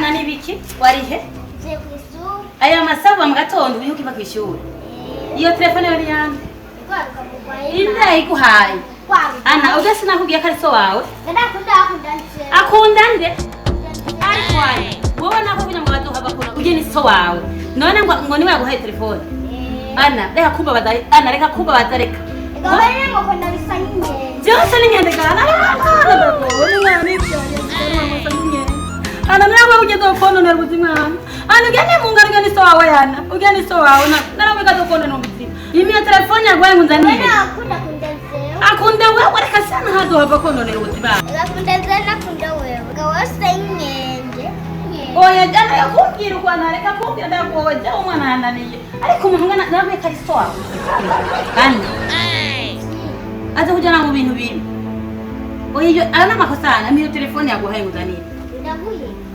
Bana nibiki warihe je kwishuri aya masabu mu gatondo uyu kiva kwishuri iyo telefone yari yange igwaruka mugwaye inda iguhaye ana ugase nakubwiye ko ari so wawe akunda nde ariko waye wowe nako kugira ngo baduha bakora uje ni so wawe none ngo niwe yaguhaye telefone ana reka kumba badari ana reka kumba badareka gabane ngo kona bisanye byose ni nyende gana ana nawe uje do kono na rubuzima ana ugene mu ngari ni so wawe yana ugene so wawe na nawe ga do kono no buzima imi telefone yagwaye ngunzaniye akunda wewe reka sana hado hava kono na rubuzima akunda zana akunda wewe gawase nyende oya jana yakumbwira ukwana reka kumbwira ndagoja umwana ananiye ariko umuntu ngana nawe kari so wawe kandi aza kujana mu bintu bibi oya ana makosana miyo telefone yaguhaye ngunzaniye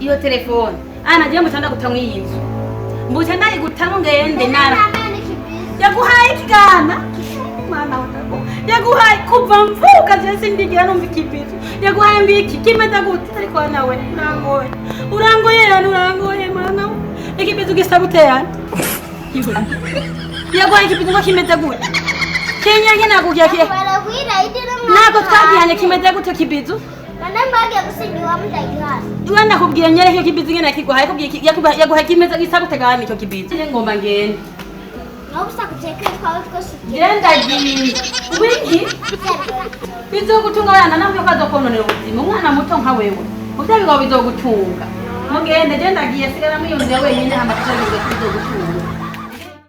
iyo telefone ana je mutanda gutamwe yinzu mbutanda igutamo ngende nara yaguhaye kigana mwana watako yaguhaye kuva mvuka je sindigira no mbikipizo yaguhaye mbiki kimeta gute ariko nawe urangoye mwana ikipizo gisabute yana yaguhaye ikipizo ngo kimeta gute kenya ngena kugira kiye nako twagihanye kimeta gute kipizo Nanambaga gusindiwa mutagihana. Iwana kubwiye nyereke kibizi ngene kiguhaye kubwiye yaguhaye kimeza gisagutegana nicyo kibizi. Ngomba ngende. Nobusa kuteka kwawe twose. Genda giye. Wingi? Bizogutunga yana namwe kazokononera ubuzima. Umwana muto nka wewe. Utabiga bizogutunga. Mugende genda giye sigara mwiyonze wenyine hamba kizogutunga.